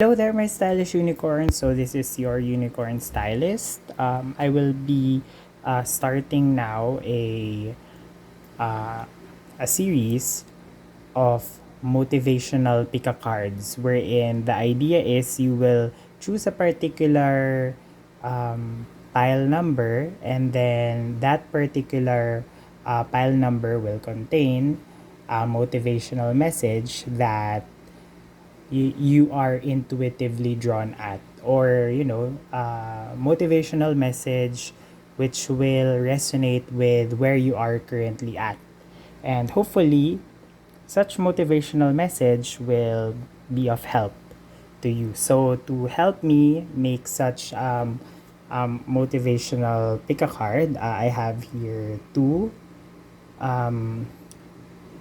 Hello there, my stylish unicorn. So this is your Unicorn Stylist. I will be starting now uh, a series of motivational pick cards, wherein the idea is you will choose a particular pile number, and then that particular pile number will contain a motivational message that you are intuitively drawn at, or motivational message which will resonate with where you are currently at, and hopefully such motivational message will be of help to you. So to help me make such motivational pick a card, I have here two um,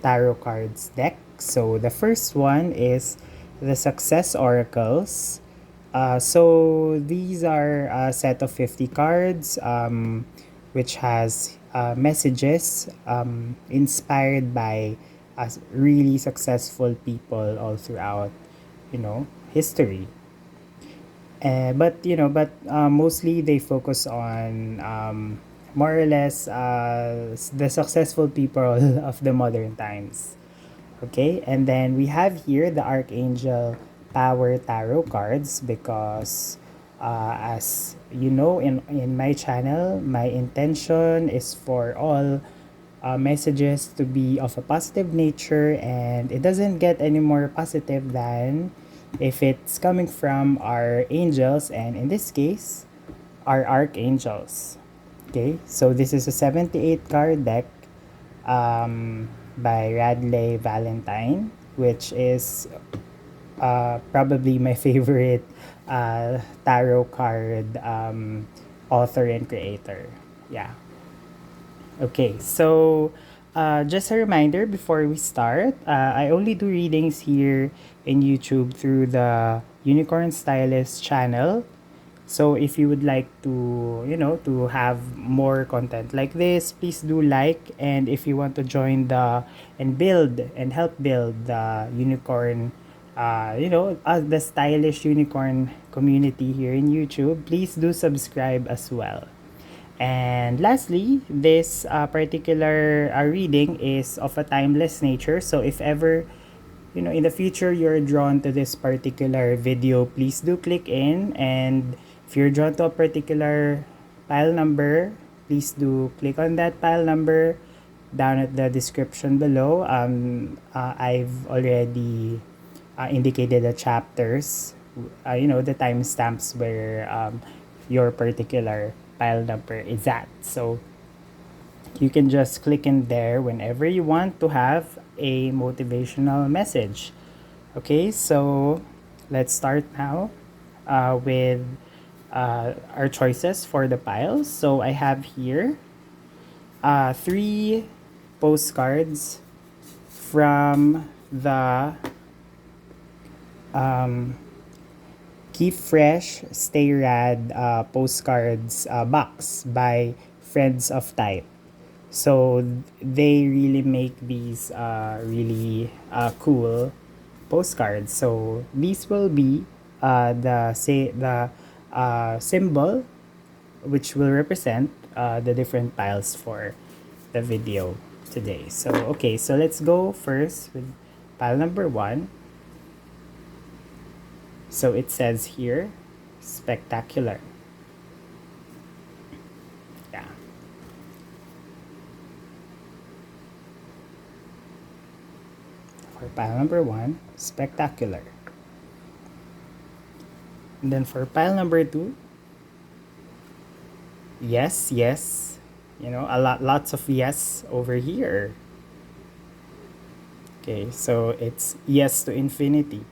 tarot cards deck. So the first one is the Success Oracles. So these are a set of 50 cards, which has messages inspired by really successful people all throughout, history. But mostly they focus on more or less the successful people of the modern times. Okay, and then we have here the Archangel Power Tarot cards because, as you know, in my channel, my intention is for all messages to be of a positive nature, and it doesn't get any more positive than if it's coming from our angels, and in this case, our archangels. Okay, so this is a 78 card deck by Radleigh Valentine, which is probably my favorite tarot card author and creator. Yeah. Okay, so just a reminder before we start, I only do readings here in YouTube through the Unicorn Stylist channel. So if you would like to, to have more content like this, please do like. And if you want to join and build and help build the unicorn, the stylish unicorn community here in YouTube, please do subscribe as well. And lastly, this particular reading is of a timeless nature. So if ever, in the future you're drawn to this particular video, please do click in. And if you're drawn to a particular pile number, please do click on that pile number down at the description below. I've already indicated the chapters, the timestamps where your particular pile number is at. So you can just click in there whenever you want to have a motivational message. Okay, so let's start now with our choices for the piles. So I have here three postcards from the Keep Fresh, Stay Rad postcards box by Friends of Type. So they really make these really cool postcards. So these will be the symbol which will represent the different piles for the video today. So okay, so let's go first with pile number 1. So it says here, spectacular. Yeah. For pile number 1, spectacular. And then for pile number 2, yes, yes. Lots of yes over here. Okay, so it's yes to infinity.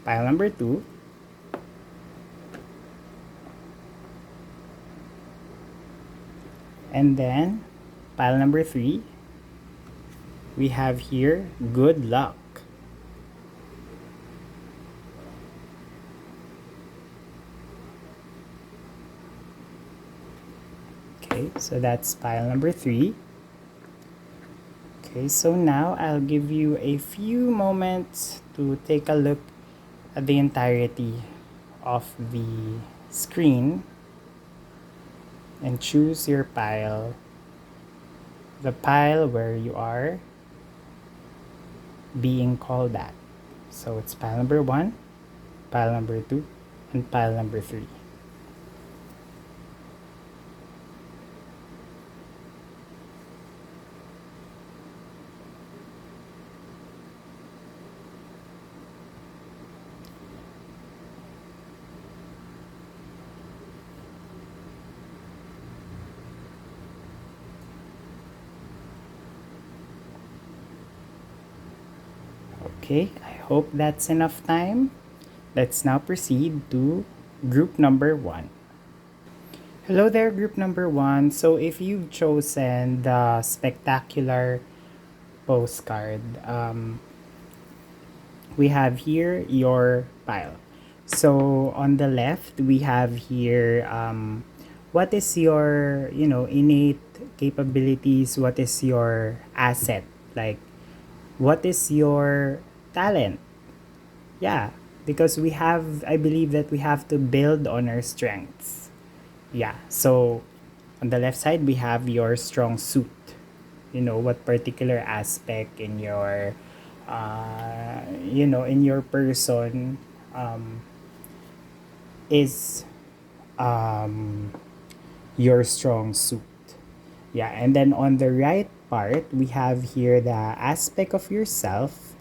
Pile number 2. And then pile number 3, we have here good luck. Okay, so that's pile number 3. Okay, so now I'll give you a few moments to take a look at the entirety of the screen and choose your pile, the pile where you are being called at. So it's pile number 1, pile number 2, and pile number 3. Okay, I hope that's enough time. Let's now proceed to group number 1. Hello there, group number 1. So if you've chosen the spectacular postcard, we have here your pile. So on the left, we have here what is your, innate capabilities, what is your asset, like what is your talent. Yeah, because I believe that we have to build on our strengths. Yeah, so on the left side, we have your strong suit. What particular aspect in your, in your person is your strong suit. Yeah, and then on the right part, we have here the aspect of yourself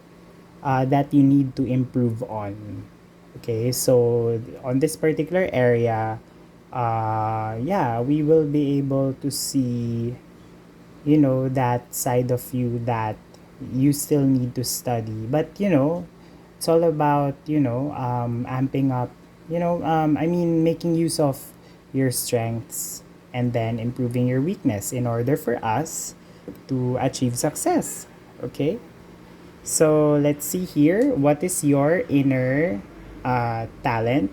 that you need to improve on. Okay, so on this particular area, yeah, we will be able to see, that side of you that you still need to study. But, it's all about, amping up, I mean, making use of your strengths and then improving your weakness in order for us to achieve success. Okay? So let's see here. What is your inner talent?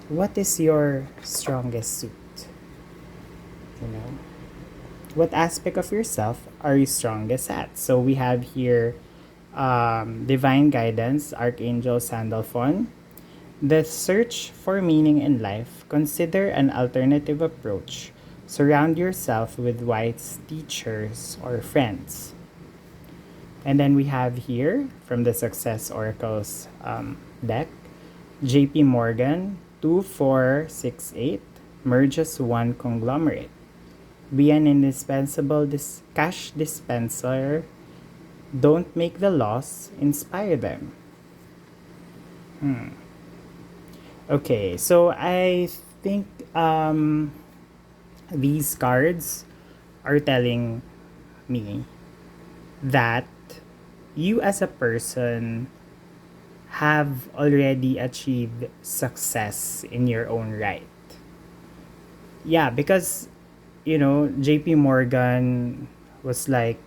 What is your strongest suit? You know, what aspect of yourself are you strongest at? So we have here divine guidance, Archangel Sandalphon. The search for meaning in life. Consider an alternative approach. Surround yourself with wise teachers or friends. And then we have here from the Success Oracles deck, JP Morgan 2468 merges one conglomerate. Be an indispensable cash dispenser. Don't make the loss inspire them. Okay, so I think these cards are telling me that you as a person have already achieved success in your own right. Yeah, because JP Morgan was like,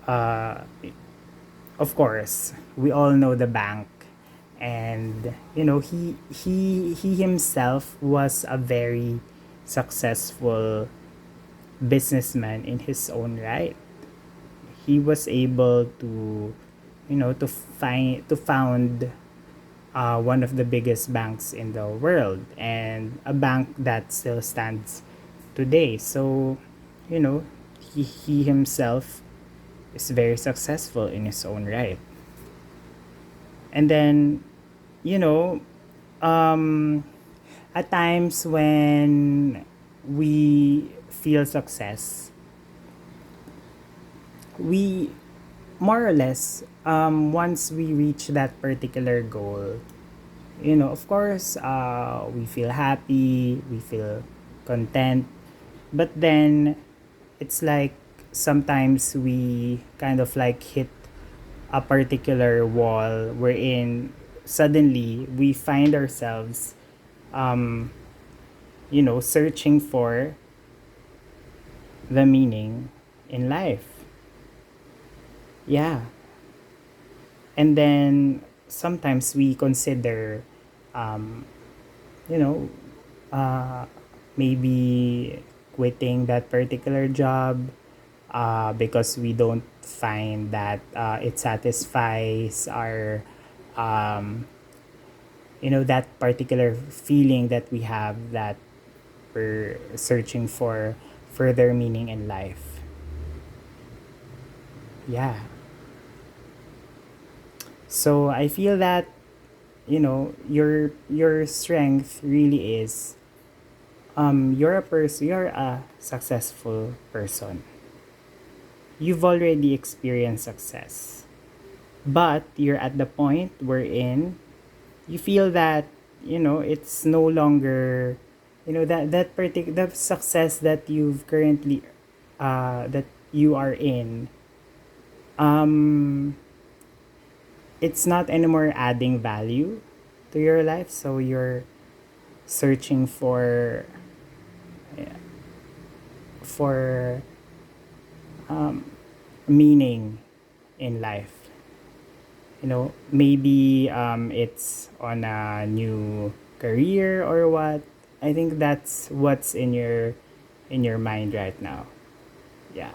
uh, of course, we all know the bank, and he himself was a very successful businessman in his own right. He was able to to found one of the biggest banks in the world, and a bank that still stands today. So he himself is very successful in his own right. And then you know um at times when we feel success, we more or less, once we reach that particular goal, of course, we feel happy, we feel content, but then it's like sometimes we kind of like hit a particular wall wherein suddenly we find ourselves searching for the meaning in life. Yeah. And then sometimes we consider, um, you know, uh, maybe quitting that particular job, because we don't find that it satisfies our um, that particular feeling that we have, that we're searching for further meaning in life. Yeah. So I feel that your strength really is, you're a successful person. You've already experienced success, but you're at the point wherein you feel that it's no longer, the success that you've currently that you are in, um it's not anymore adding value to your life, so you're searching for meaning in life. Maybe it's on a new career or what. I think that's what's in your mind right now. Yeah.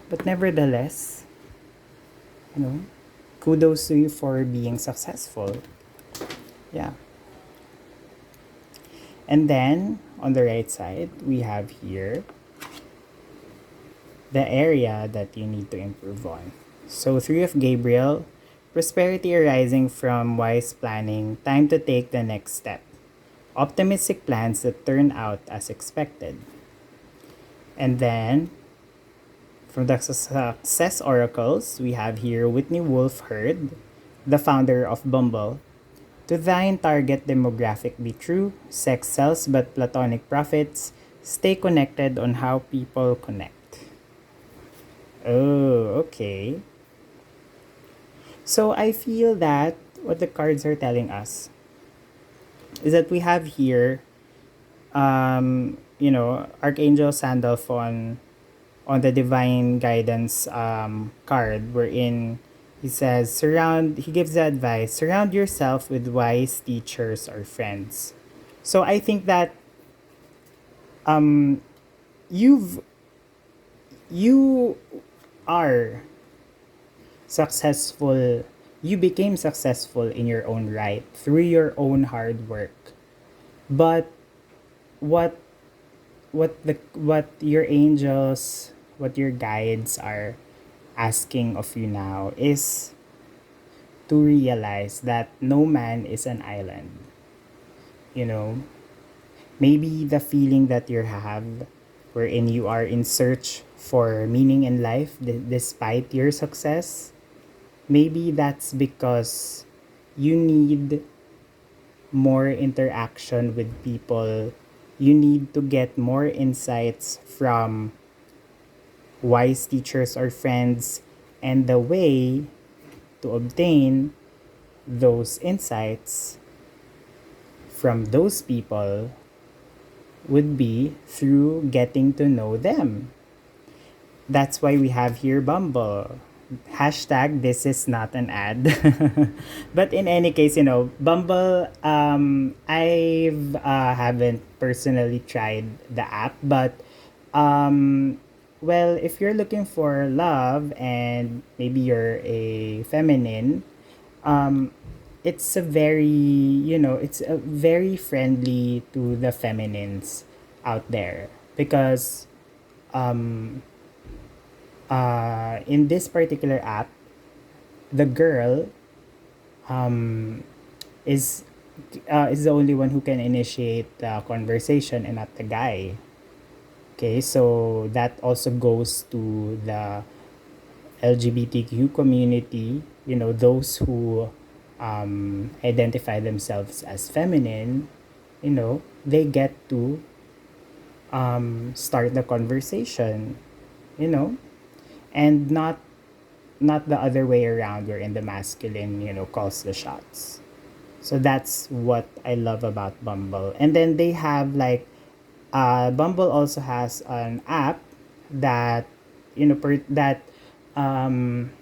But nevertheless, you know kudos to you for being successful. Yeah. And then on the right side, we have here the area that you need to improve on. So, Three of Gabriel, prosperity arising from wise planning, time to take the next step. Optimistic plans that turn out as expected. And then, from the Success Oracles, we have here Whitney Wolf Herd, the founder of Bumble. To thine target demographic be true, sex sells but platonic profits. Stay connected on how people connect. Oh, okay. So I feel that what the cards are telling us is that we have here, Archangel Sandalphon on the Divine Guidance card, wherein he gives the advice, surround yourself with wise teachers or friends. So I think that you've, you are successful, you became successful in your own right through your own hard work. But what what your angels, what your guides are asking of you now is to realize that no man is an island. You know, maybe the feeling that you have, wherein you are in search for meaning in life despite your success, maybe that's because you need more interaction with people. You need to get more insights from wise teachers or friends, and the way to obtain those insights from those people would be through getting to know them. That's why we have here Bumble. Hashtag this is not an ad. But in any case, Bumble, I've haven't personally tried the app, but well, if you're looking for love and maybe you're a feminine, um, it's a very friendly to the feminines out there, because um, in this particular app, the girl um, is is the only one who can initiate the conversation and not the guy. Okay, so that also goes to the LGBTQ community, those who identify themselves as feminine, they get to start the conversation, you know, and not the other way around, wherein the masculine, calls the shots. So that's what I love about Bumble. And then they have like, Bumble also has an app that, that um,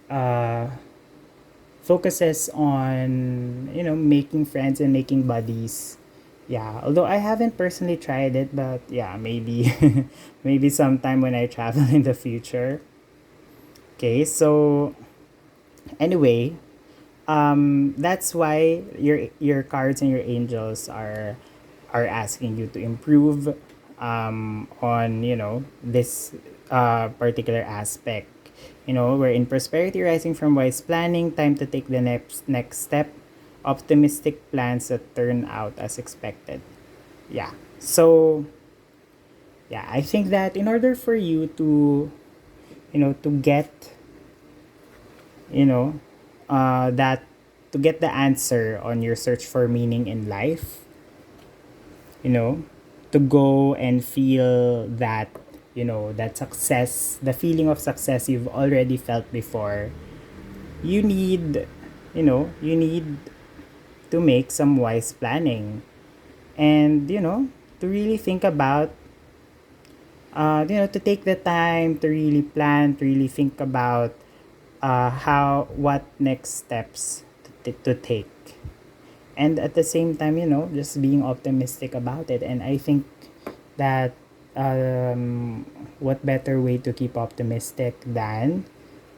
uh, focuses on, making friends and making buddies Yeah, although I haven't personally tried it, but yeah, maybe maybe sometime when I travel in the future. Okay, so anyway, that's why your cards and your angels are asking you to improve on this particular aspect. We're in prosperity rising from wise planning, time to take the next step, optimistic plans that turn out as expected. Yeah. So yeah, I think that in order for you to to get you know that to get the answer on your search for meaning in life, you know to go and feel that that success, the feeling of success you've already felt before, you need you need to make some wise planning, and to really think about to take the time to really plan, to really think about how what next steps to take, and at the same time just being optimistic about it. And I think that what better way to keep optimistic than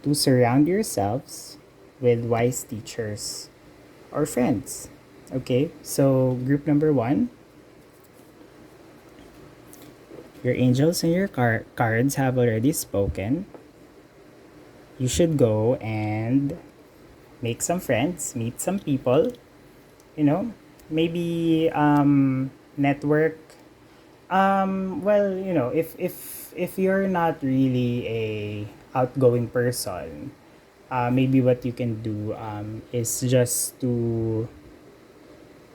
to surround yourselves with wise teachers or friends. Okay, so group number one, your angels and your cards have already spoken. You should go and make some friends, meet some people, you know, maybe network. Well, if you're not really a outgoing person, maybe what you can do is just to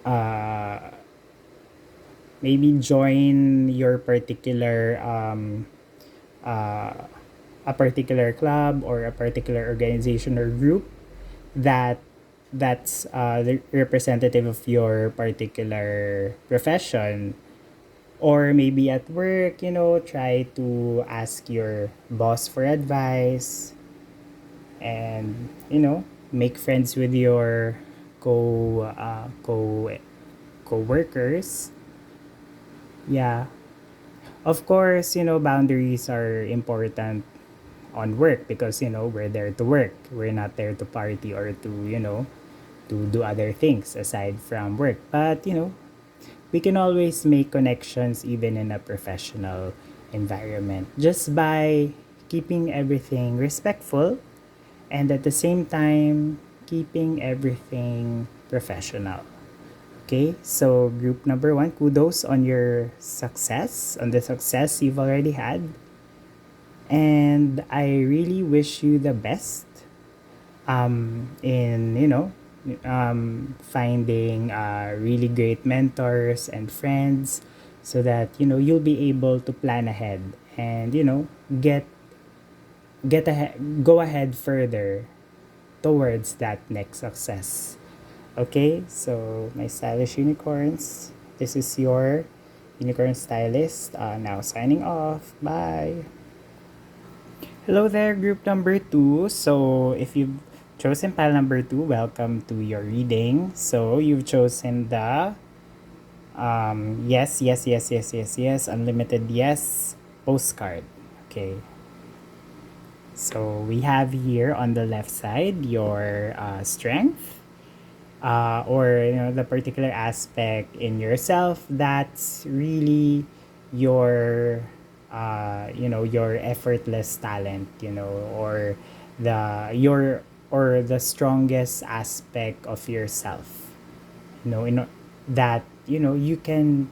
uh, maybe join your particular uh, a particular club or a particular organization or group that that's the representative of your particular profession, or maybe at work, try to ask your boss for advice, and make friends with your co-workers. Yeah, of course, boundaries are important on work, because we're there to work, we're not there to party or to to do other things aside from work. But we can always make connections even in a professional environment, just by keeping everything respectful, and at the same time keeping everything professional. Okay, so group number one, kudos on your success, on the success you've already had. And I really wish you the best in finding really great mentors and friends, so that you'll be able to plan ahead, and get go ahead further towards that next success. Okay, so my stylish unicorns, this is your unicorn stylist, now signing off. Bye. Hello there, group number two. So, if you've chosen pile number two, welcome to your reading. So, you've chosen the yes, yes, yes, yes, yes, yes, unlimited yes postcard. Okay. So, we have here on the left side your strength, or the particular aspect in yourself that's really your your effortless talent, or the strongest aspect of yourself, that you can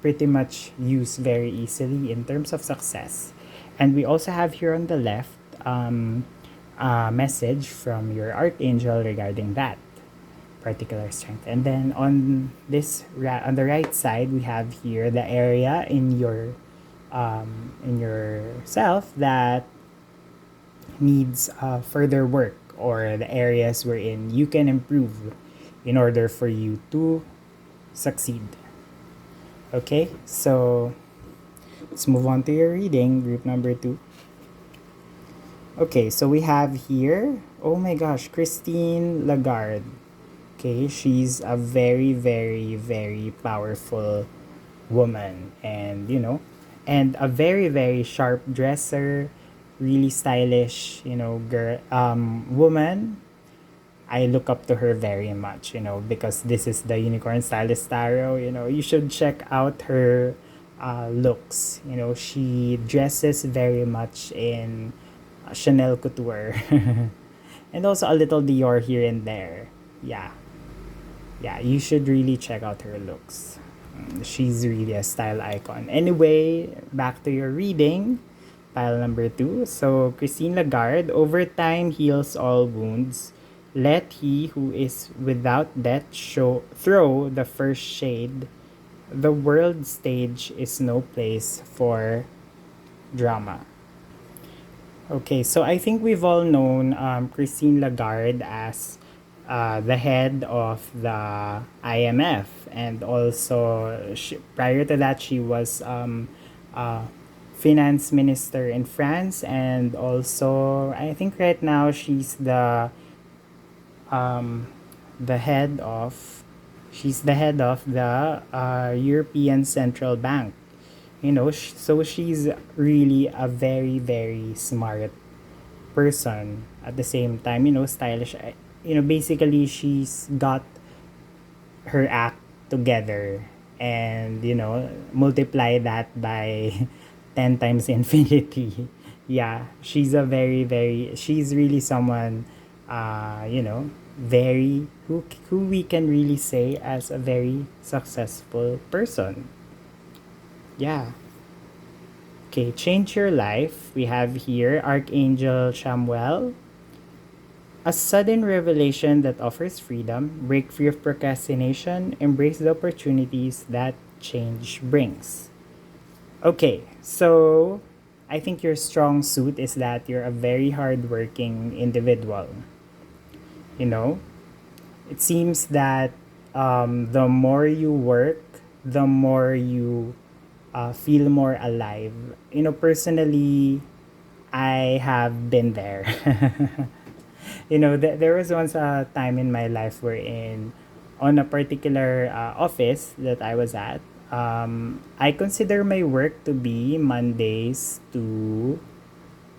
pretty much use very easily in terms of success. And we also have here on the left a message from your archangel regarding that particular strength. And then on on the right side, we have here the area in yourself that needs further work, or the areas wherein you can improve in order for you to succeed. Okay, so let's move on to your reading, group number two. Okay, so we have here, oh my gosh, Christine Lagarde. Okay, she's a very, very, very powerful woman, and and a very, very sharp dresser, really stylish, girl, woman. I look up to her very much, because this is the Unicorn Stylist Tarot. You should check out her looks. She dresses very much in Chanel couture and also a little Dior here and there. Yeah, yeah, you should really check out her looks. She's really a style icon. Anyway, back to your reading. Pile number 2. So, Christine Lagarde, over time heals all wounds. Let he who is without death throw the first shade. The world stage is no place for drama. Okay, so I think we've all known Christine Lagarde as the head of the IMF, and also prior to that, she was finance minister in France, and also I think right now um, the head of she's the head of the European Central Bank. So she's really a very, very smart person, at the same time, stylish. Basically she's got her act together, and multiply that by 10 times infinity. Yeah, she's a very, very, she's really someone, very, who we can really say as a very successful person. Yeah. Okay, change your life. We have here Archangel Samuel. A sudden revelation that offers freedom, break free of procrastination, embrace the opportunities that change brings. Okay, so I think your strong suit is that you're a very hardworking individual. You know, it seems that the more you work, the more you feel more alive. Personally, I have been there. There was once a time in my life wherein, on a particular office that I was at, I consider my work to be Mondays to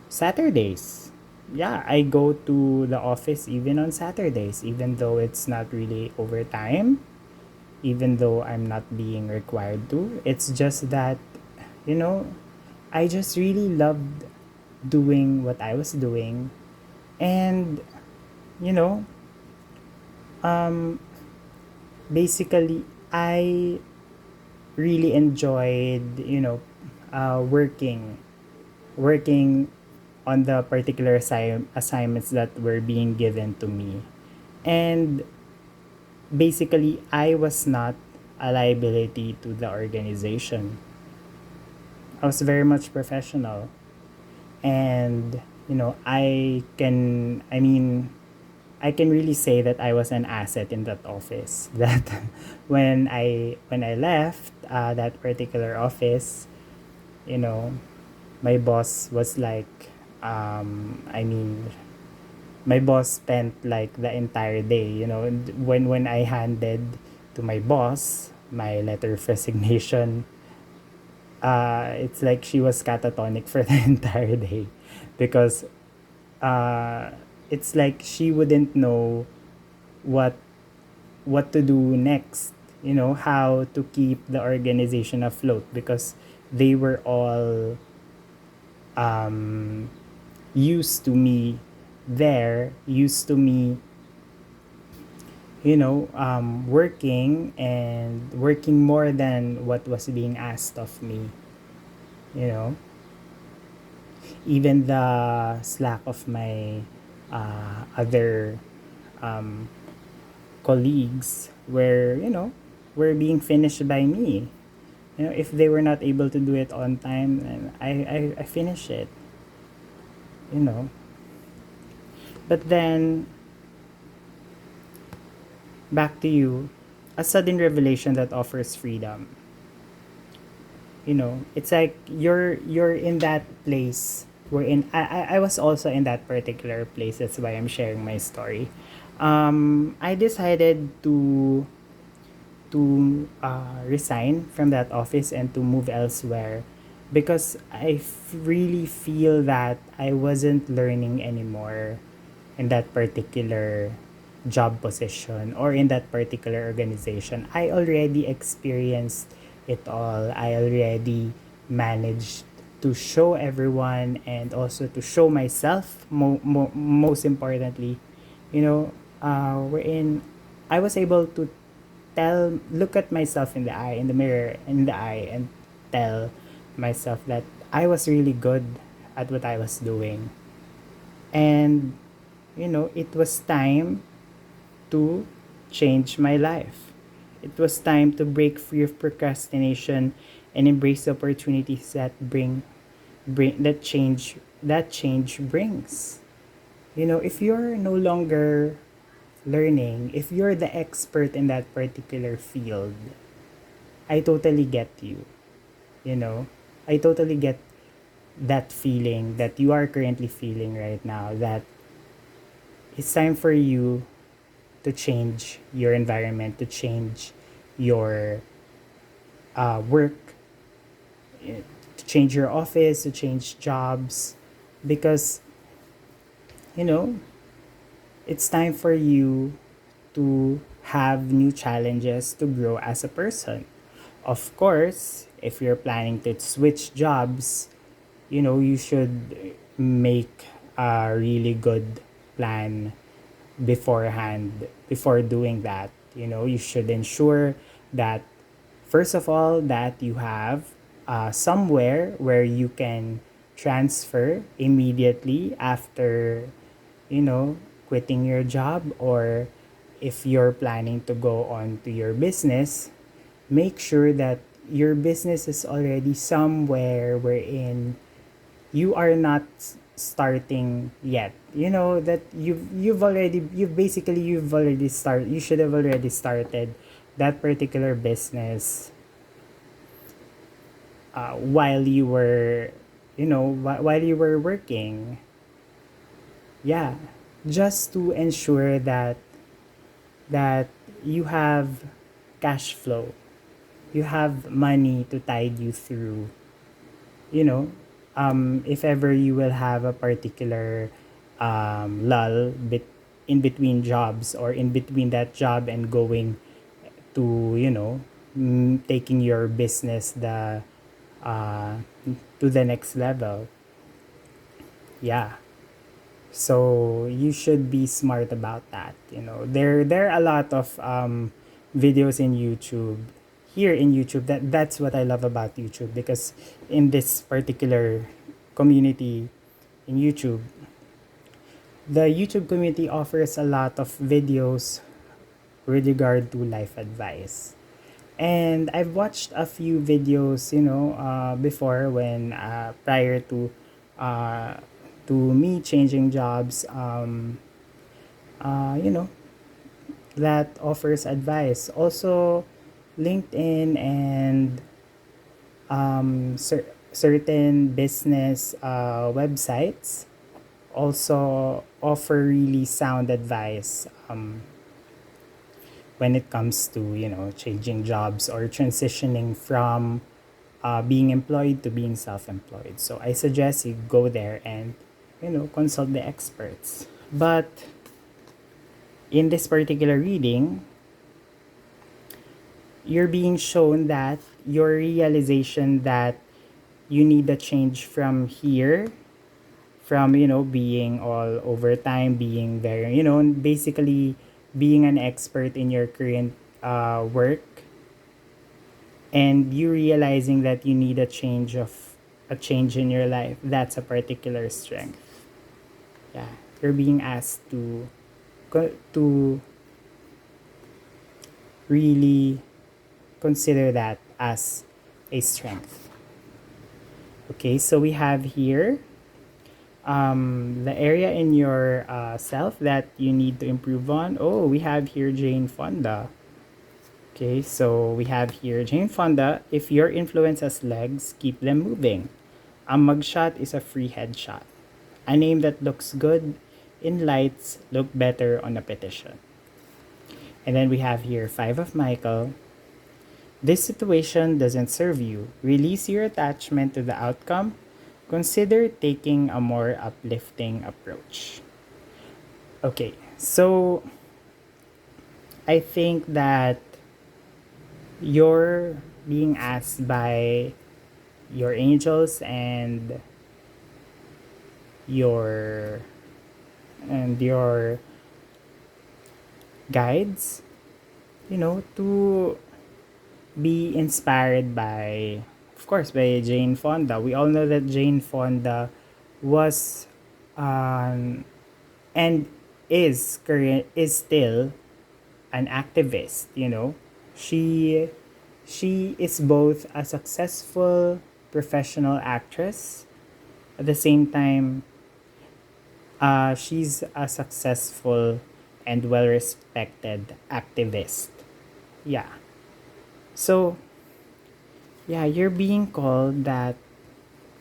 Saturdays. Yeah, I go to the office even on Saturdays, even though it's not really overtime, even though I'm not being required to. It's just that, you know, I just really loved doing what I was doing. And, you know, um, basically, I really enjoyed, working on the particular assignments that were being given to me. And basically, I was not a liability to the organization. I was very much professional. And, I can really say that I was an asset in that office. That when I left that particular office, you know, my boss was like, I mean, my boss spent like the entire day, when I handed to my boss my letter of resignation. It's like she was catatonic for the entire day, because uh, it's like she wouldn't know what what to do next, how to keep the organization afloat, because they were all um, used to me used to me, working and working more than what was being asked of me, you know. Even the slack of my other um, colleagues were being finished by me. If they were not able to do it on time, then I finish it, you know. But then, back to you, a sudden revelation that offers freedom. It's like you're in that place wherein I was also in that particular place. That's why I'm sharing my story. I decided to resign from that office and to move elsewhere because really feel that I wasn't learning anymore in that particular job position or in that particular organization. I already experienced it all. I already managed to show everyone and also to show myself, most importantly, you know, wherein I was able to look at myself in the eye, in the mirror, in the eye, and tell myself that I was really good at what I was doing. And, it was time to change my life. It was time to break free of procrastination and embrace the opportunities that bring that change brings. If you're no longer learning, if you're the expert in that particular field, I totally get you. You know, I totally get that feeling that you are currently feeling right now, that it's time for you to change your environment, to change your work, to change your office, to change jobs, because, you know, it's time for you to have new challenges to grow as a person. Of course, if you're planning to switch jobs, you should make a really good plan beforehand before doing that. You should ensure that, first of all, that you have somewhere where you can transfer immediately after, you know, quitting your job, or if you're planning to go on to your business, make sure that your business is already somewhere wherein you are not starting yet. That you should have already started that particular business while you were while you were working. Yeah, just to ensure that you have cash flow, you have money to tide you through. you know if ever you will have a particular lull in between jobs, or in between that job and going to, taking your business uh, to the next level. Yeah, so you should be smart about that. There are a lot of videos in YouTube, here in YouTube. That's what I love about YouTube, because in this particular community in YouTube, the YouTube community offers a lot of videos with regard to life advice. And I've watched a few videos, before, when prior uh, to me changing jobs, uh, you know, that offers advice. Also, LinkedIn and certain business websites also offer really sound advice when it comes to, changing jobs or transitioning from being employed to being self-employed. So I suggest you go there and, consult the experts. But in this particular reading, you're being shown that your realization that you need a change from here, from, being all overtime, being very, basically being an expert in your current work, and you realizing that you need a change in your life. That's a particular strength. Yeah, you're being asked to really consider that as a strength. Okay, so we have here the area in your self that you need to improve on. Oh, we have here Jane Fonda. Okay, so we have here Jane Fonda. If your influence has legs, keep them moving. A mugshot is a free headshot. A name that looks good in lights look better on a petition. And then we have here Five of Michael. This situation doesn't serve you. Release your attachment to the outcome. Consider taking a more uplifting approach. Okay, so I think that you're being asked by your angels and your your guides, to be inspired by, of course, by Jane Fonda. We all know that Jane Fonda was and is still an activist. She is both a successful professional actress. At the same time, she's a successful and well respected activist. Yeah. So, yeah, you're being called that,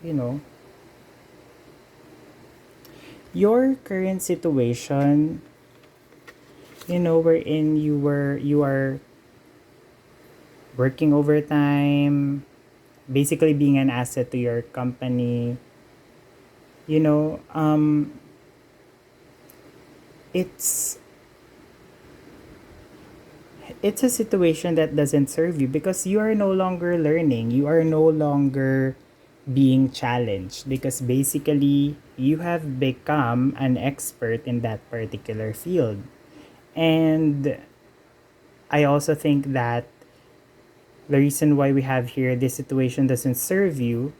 you know, your current situation, wherein you are working overtime, basically being an asset to your company, you know, um, it's it's a situation that doesn't serve you because you are no longer learning. You are no longer being challenged because basically you have become an expert in that particular field. And I also think that the reason why we have here this situation doesn't serve you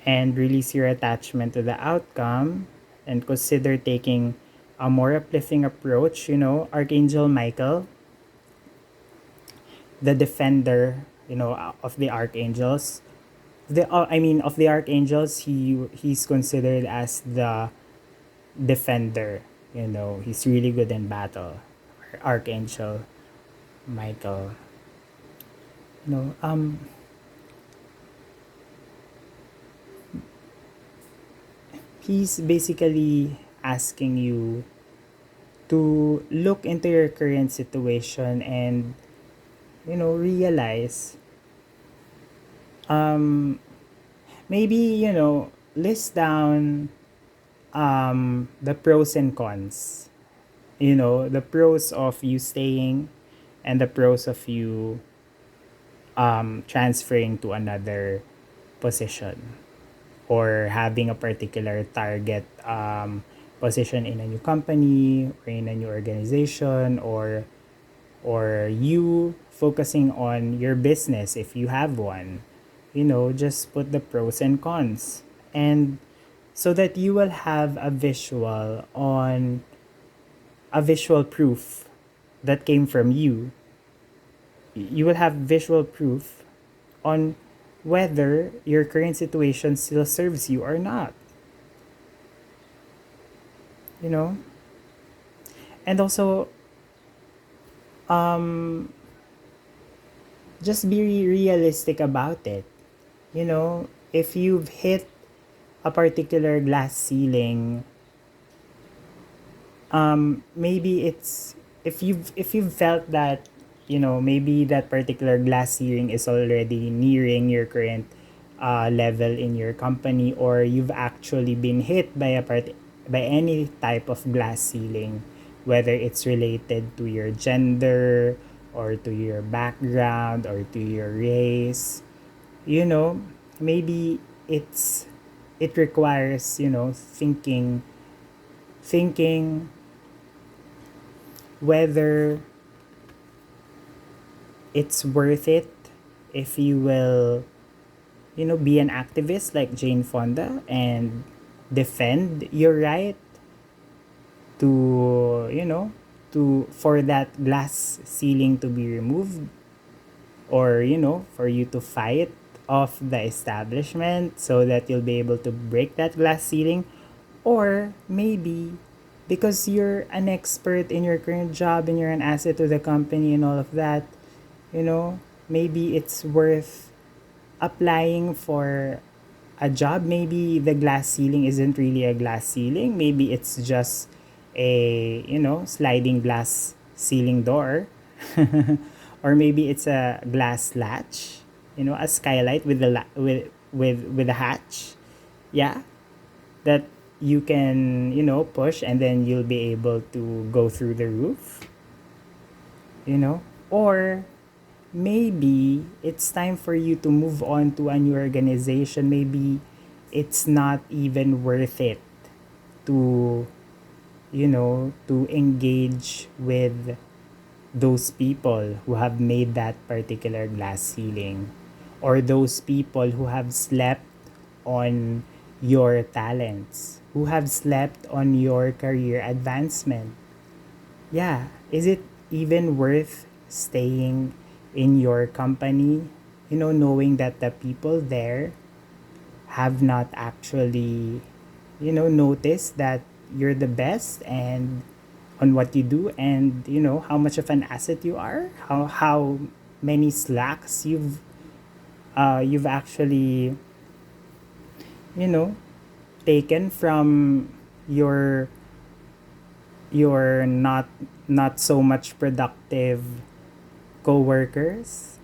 and release your attachment to the outcome and consider taking a more uplifting approach, Archangel Michael, the defender, of the archangels. Of the archangels, he's considered as the defender. He's really good in battle. Archangel Michael. You know, um, he's basically asking you to look into your current situation and realize, um maybe, list down the pros and cons, the pros of you staying and the pros of you transferring to another position or having a particular target position in a new company or in a new organization, or you focusing on your business if you have one. Just put the pros and cons, and so that you will have a visual proof that came from you. You will have visual proof on whether your current situation still serves you or not. you know and also, um just be realistic about it. If you've hit a particular glass ceiling, maybe it's if you've felt that, maybe that particular glass ceiling is already nearing your current level in your company, or you've actually been hit by any type of glass ceiling, whether it's related to your gender or to your background or to your race. Maybe it requires, thinking whether it's worth it if you will, be an activist like Jane Fonda and defend your right to, for that glass ceiling to be removed, or, for you to fight off the establishment so that you'll be able to break that glass ceiling. Or maybe because you're an expert in your current job and you're an asset to the company and all of that, maybe it's worth applying for a job, maybe the glass ceiling isn't really a glass ceiling. Maybe it's just a, sliding glass ceiling door. Or maybe it's a glass latch, a skylight with with a hatch. Yeah, that you can, push, and then you'll be able to go through the roof, or maybe it's time for you to move on to a new organization. Maybe it's not even worth it to, to engage with those people who have made that particular glass ceiling, or those people who have slept on your talents, who have slept on your career advancement. Yeah, is it even worth staying in your company, knowing that the people there have not actually, noticed that you're the best and on what you do, and how much of an asset you are, how many slacks you've actually, you know taken from your not so much productive co-workers.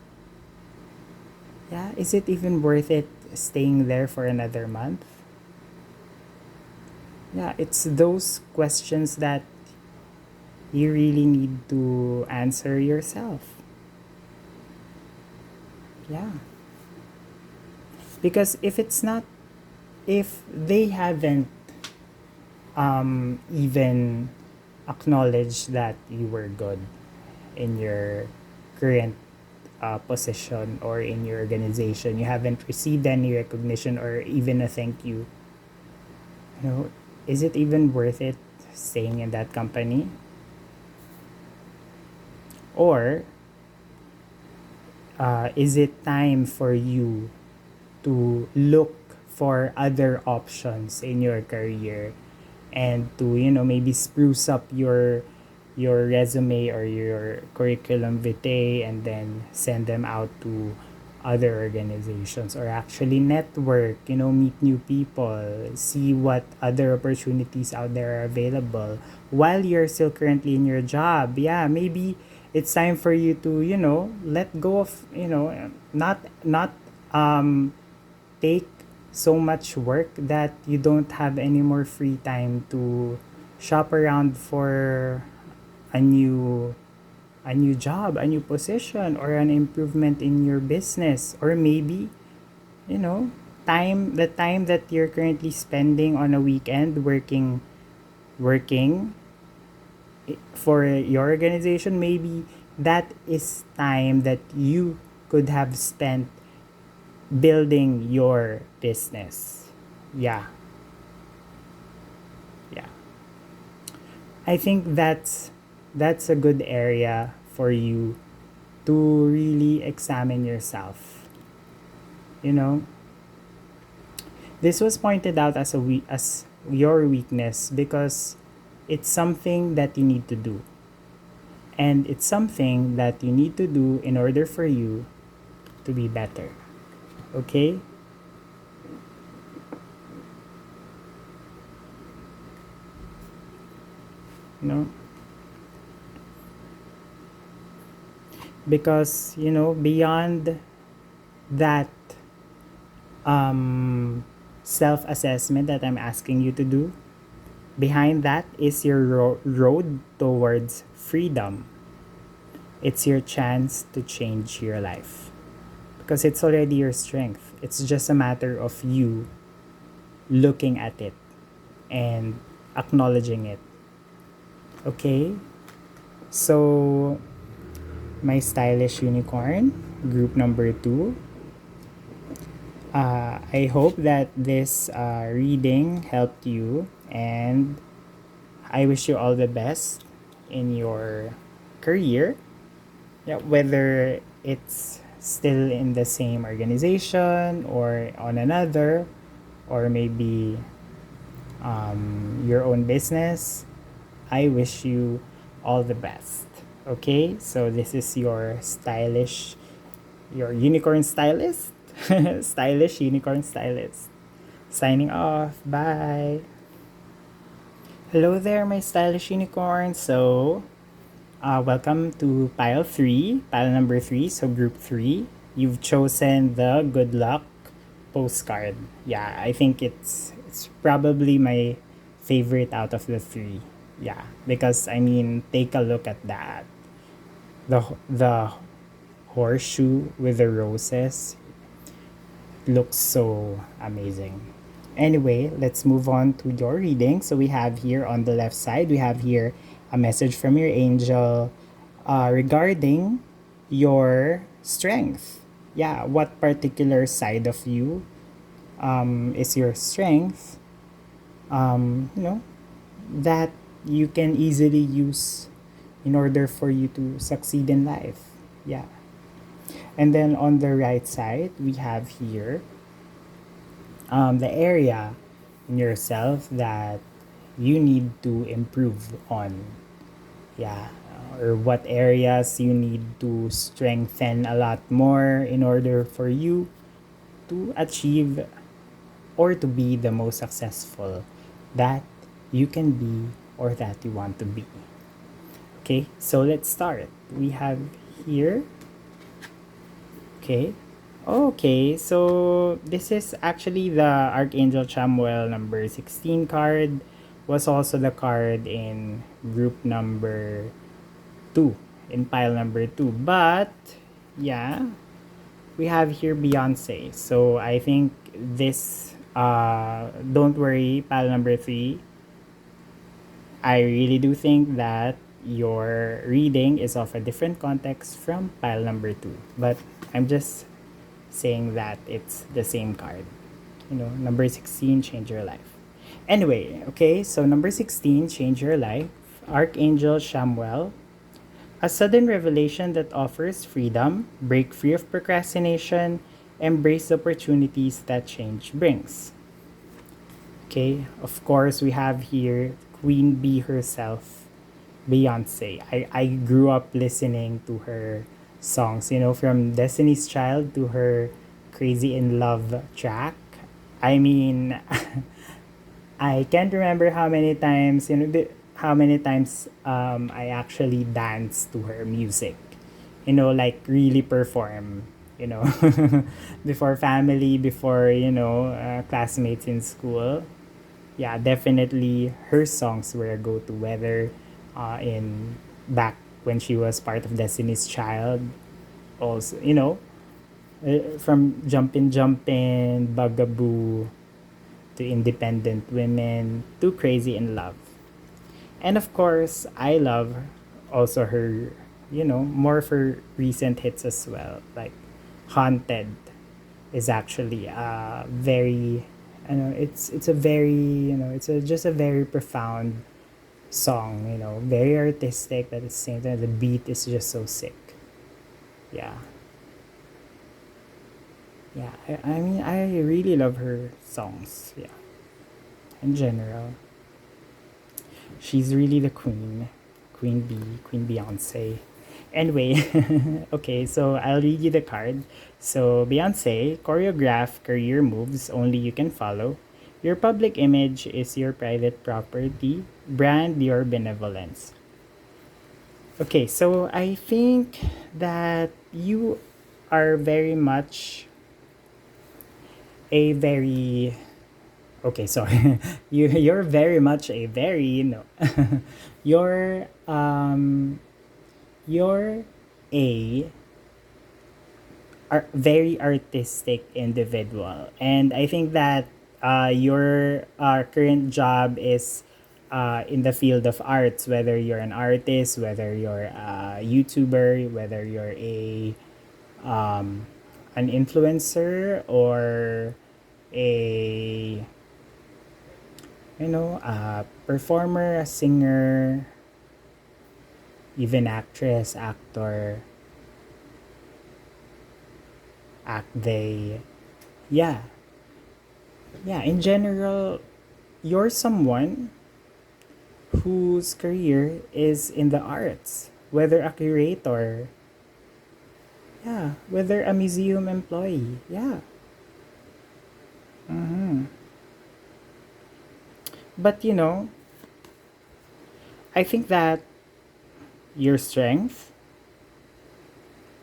Yeah, is it even worth it staying there for another month? Yeah, it's those questions that you really need to answer yourself. Yeah. Because if they haven't even acknowledged that you were good in your current position or in your organization, you haven't received any recognition or even a thank you, is it even worth it staying in that company? Or is it time for you to look for other options in your career, and to maybe spruce up your resume or your curriculum vitae, and then send them out to other organizations, or actually network, meet new people, see what other opportunities out there are available while you're still currently in your job. Yeah, maybe it's time for you to, let go of, not take so much work that you don't have any more free time to shop around for a new job, a new position, or an improvement in your business. Or maybe, the time that you're currently spending on a weekend working for your organization, maybe that is time that you could have spent building your business. Yeah. Yeah. I think that's a good area for you to really examine yourself. You know, this was pointed out as as your weakness because it's something that you need to do. And it's something that you need to do in order for you to be better. Okay? No? Because, beyond that self assessment that I'm asking you to do, behind that is your road towards freedom. It's your chance to change your life. Because it's already your strength. It's just a matter of you looking at it and acknowledging it. Okay? So, my stylish unicorn, group number 2. I hope that this reading helped you, and I wish you all the best in your career. Yeah, whether it's still in the same organization or on another, or maybe your own business. I wish you all the best. Okay, so this is your unicorn stylist, stylish unicorn stylist. Signing off. Bye. Hello there, my stylish unicorn. So, welcome to pile three, pile number three. So, group three. You've chosen the good luck postcard. Yeah, I think it's probably my favorite out of the three. Yeah, because I mean, take a look at that. The horseshoe with the roses looks so amazing. Anyway, let's move on to your reading. So we have here on the left side, we have here a message from your angel regarding your strength. Yeah, what particular side of you is your strength, you know, that you can easily use in order for you to succeed in life. Yeah. And then on the right side, we have here the area in yourself that you need to improve on. Yeah. Or what areas you need to strengthen a lot more in order for you to achieve or to be the most successful that you can be or that you want to be. Okay, so let's start. We have here. Okay. Okay, so this is actually the Archangel Chamuel number 16 card. Was also the card in group number 2, in pile number 2. But, yeah, we have here Beyonce. So I think this, don't worry, pile number 3. I really do think that your reading is of a different context from pile number 2. But I'm just saying that it's the same card. You know, number 16, change your life. Anyway, okay, so number 16, change your life. Archangel Shamuel. A sudden revelation that offers freedom, break free of procrastination, embrace the opportunities that change brings. Okay, of course, we have here Queen Bee herself, Beyonce. I grew up listening to her songs, you know, from Destiny's Child to her Crazy in Love track. I mean, I can't remember how many times, you know, how many times I actually danced to her music. You know, like really perform, you know, before family, before, you know, classmates in school. Yeah, definitely her songs were a go-to, whether in back when she was part of Destiny's Child, also, you know, from Jumpin' Jumpin', Bugaboo, to Independent Women, to Crazy in Love. And of course, I love also her, you know, more of her recent hits as well. Like Haunted is actually very, you know, it's a very, you know, it's a, just a very profound song, you know, very artistic, but at the same time the beat is just so sick. Yeah. Yeah, I mean, I really love her songs. Yeah, in general, she's really the queen, Queen Bee, Queen Beyonce. Anyway, okay, so I'll read you the card. So Beyonce, choreograph career moves only you can follow. Your public image is your private property. Brand your benevolence. Okay, so I think that you are very much a very okay, sorry. You're very much a very, you know, you're you're a very artistic individual, and I think that your current job is in the field of arts, whether you're an artist, whether you're a YouTuber, whether you're a um, an influencer, or a, you know, a performer, a singer, even actress, actor, act they. Yeah. Yeah, in general, you're someone whose career is in the arts, whether a curator, yeah, whether a museum employee, yeah. Mm-hmm. But I think that your strength,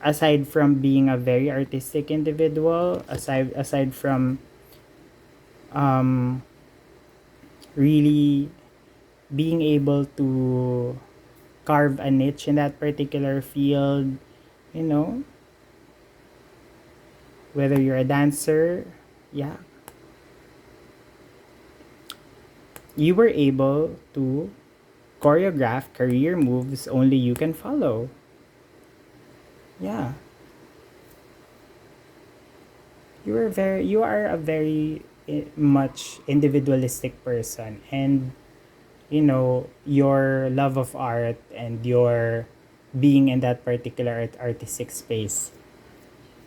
aside from being a very artistic individual, aside from um really being able to carve a niche in that particular field, you know, whether you're a dancer, yeah, you were able to choreograph career moves only you can follow. Yeah, you are a very much individualistic person, and your love of art and your being in that particular artistic space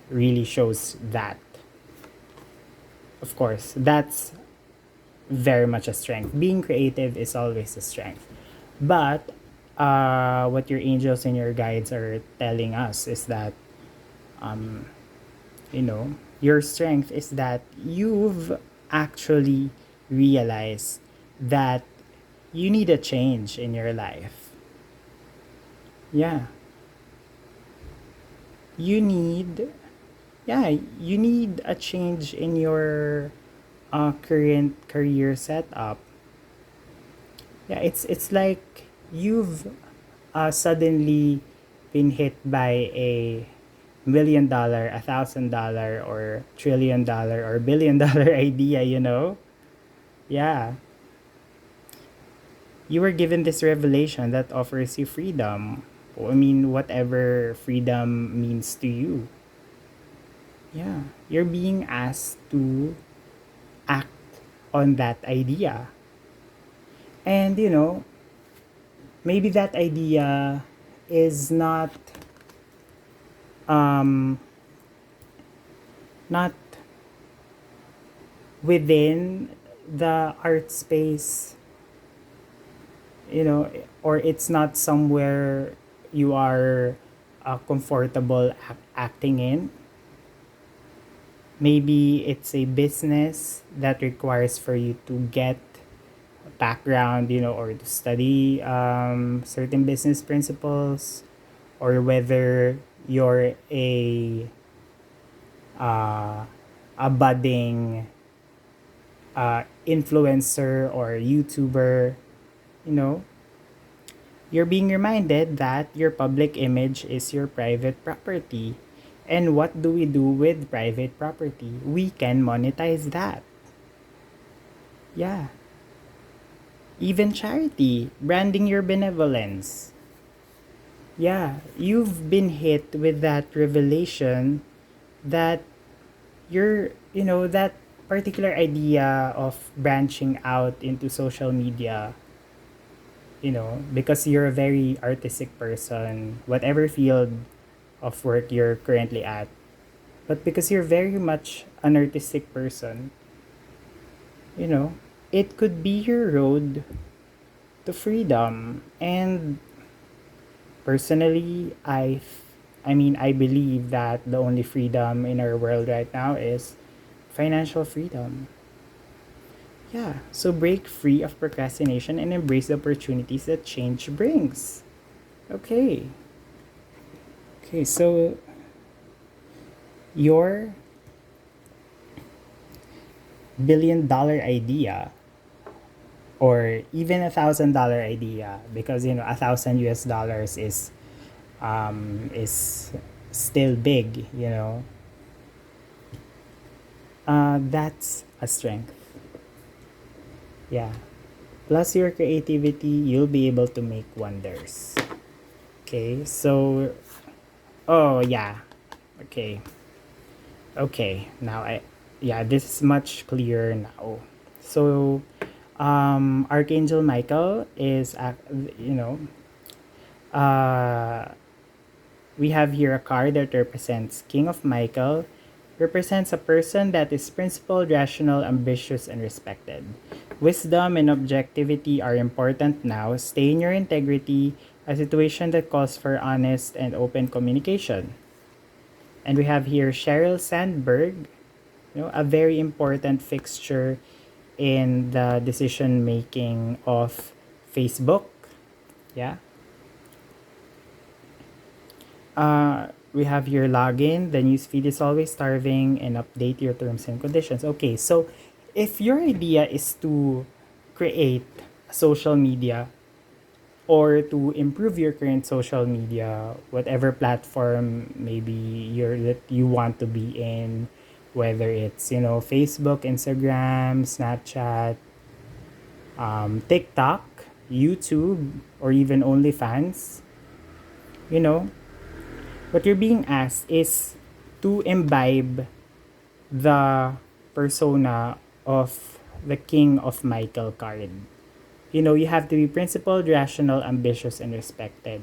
really shows that. Of course, that's very much a strength. Being creative is always a strength. But what your angels and your guides are telling us is that, um, your strength is that you've actually realized that you need a change in your life. Yeah. You need, yeah, you need a change in your current career setup. Yeah, it's like you've suddenly been hit by a $1 million, $1,000, or $1 trillion or $1 billion idea, Yeah. You were given this revelation that offers you freedom. I mean, whatever freedom means to you. Yeah. You're being asked to act on that idea. And, maybe that idea is um not within the art space, or it's not somewhere you are comfortable acting in. Maybe it's a business that requires for you to get a background, or to study certain business principles, or whether you're uh, a budding influencer or YouTuber, you know, you're being reminded that your public image is your private property. And what do we do with private property? We can monetize that. Yeah. Even charity, branding your benevolence. Yeah, you've been hit with that revelation that that particular idea of branching out into social media, because you're a very artistic person, whatever field of work you're currently at, but because you're very much an artistic person, you know, it could be your road to freedom. And personally, I believe that the only freedom in our world right now is financial freedom. Yeah, so break free of procrastination and embrace the opportunities that change brings. Okay. Okay, so your $1 billion idea, or even $1,000 idea, because $1,000 is still big, that's a strength. Yeah. Plus your creativity, you'll be able to make wonders. Okay, so oh yeah. Okay. Okay. Now this is much clearer now. So Archangel Michael is uh we have here a card that represents King of Michael, represents a person that is principled, rational, ambitious, and respected. Wisdom and objectivity are important now. Stay in your integrity, a situation that calls for honest and open communication. And we have here Sheryl Sandberg, a very important fixture in the decision making of Facebook. Yeah. We have your login, the newsfeed is always starving, and update your terms and conditions. Okay, so if your idea is to create a social media or to improve your current social media, whatever platform maybe that you want to be in, whether it's Facebook, Instagram, Snapchat, TikTok, YouTube, or even OnlyFans, you know, what you're being asked is to imbibe the persona of the King of Michael card. You have to be principled, rational, ambitious, and respected.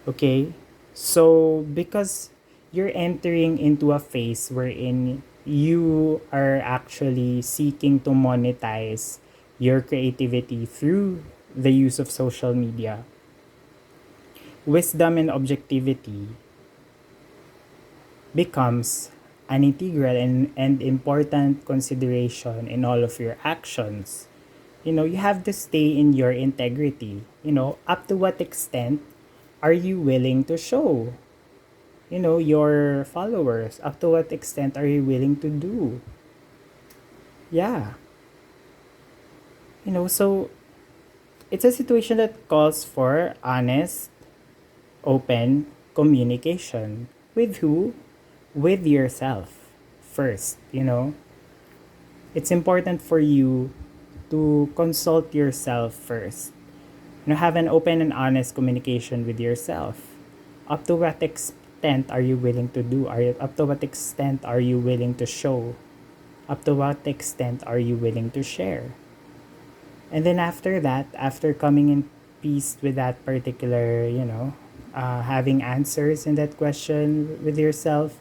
Okay? So, because you're entering into a phase wherein you are actually seeking to monetize your creativity through the use of social media, wisdom and objectivity becomes an integral and important consideration in all of your actions. You have to stay in your integrity. Up to what extent are you willing to show, your followers? Up to what extent are you willing to do? Yeah. So it's a situation that calls for honest, open communication. With who? With yourself first. It's important for you to consult yourself first. Have an open and honest communication with yourself. Up to what extent are you willing to do? Up to what extent are you willing to show? Up to what extent are you willing to share? And then after that, after coming in peace with that particular, having answers in that question with yourself,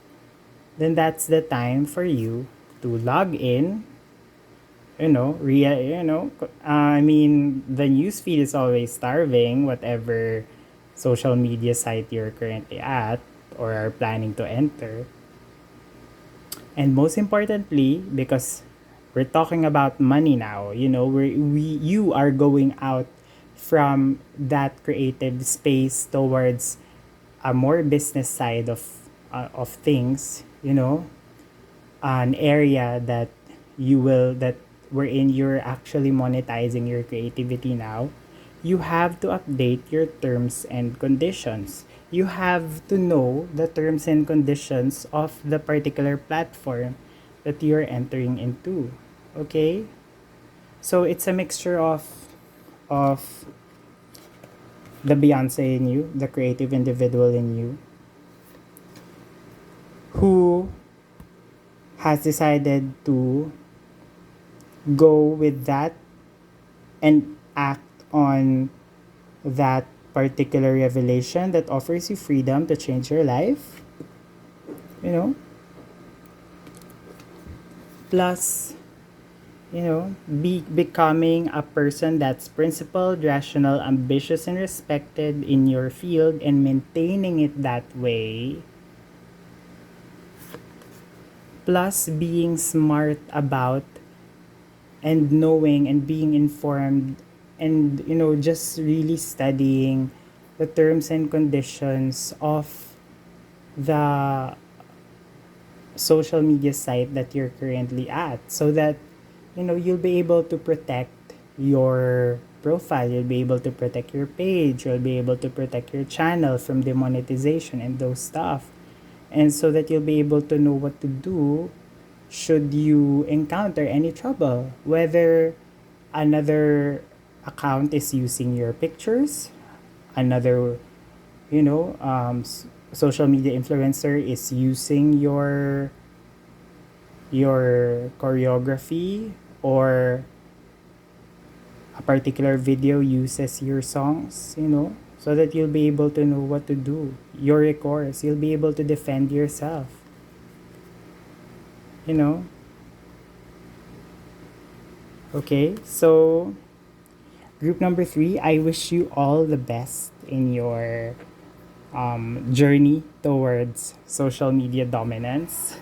then that's the time for you to log in. I mean, the newsfeed is always starving, whatever social media site you're currently at or are planning to enter. And most importantly, because we're talking about money now, you are going out from that creative space towards a more business side of things, an area that wherein you're actually monetizing your creativity now. You have to update your terms and conditions. You have to know the terms and conditions of the particular platform that you're entering into. Okay? So it's a mixture of the Beyonce in you, the creative individual in you, who has decided to go with that and act on that particular revelation that offers you freedom to change your life. Plus, becoming a person that's principled, rational, ambitious, and respected in your field and maintaining it that way. Plus, being smart about and knowing and being informed and just really studying the terms and conditions of the social media site that you're currently at, so that you'll be able to protect your profile, you'll be able to protect your page, you'll be able to protect your channel from demonetization and those stuff, and so that you'll be able to know what to do should you encounter any trouble, whether another account is using your pictures, another social media influencer is using your choreography, or a particular video uses your songs, so that you'll be able to know what to do, your recourse, you'll be able to defend yourself. Okay, so group number 3, I wish you all the best in your journey towards social media dominance.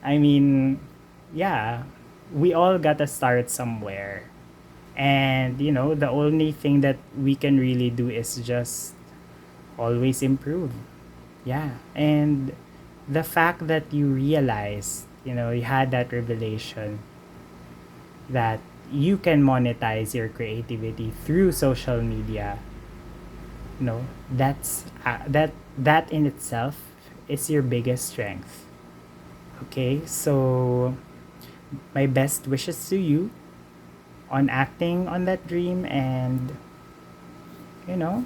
I mean, yeah, we all gotta start somewhere. And, the only thing that we can really do is just always improve. Yeah. And the fact that you realized, you had that revelation that you can monetize your creativity through social media, that in itself is your biggest strength. Okay? So my best wishes to you on acting on that dream, and you know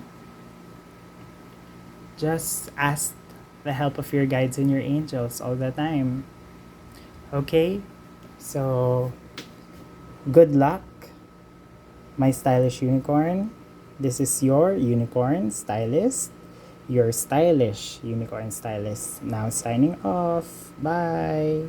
just ask the help of your guides and your angels all the time. Okay? So good luck, my stylish unicorn. This is your unicorn stylist, your stylish unicorn stylist, now signing off. Bye.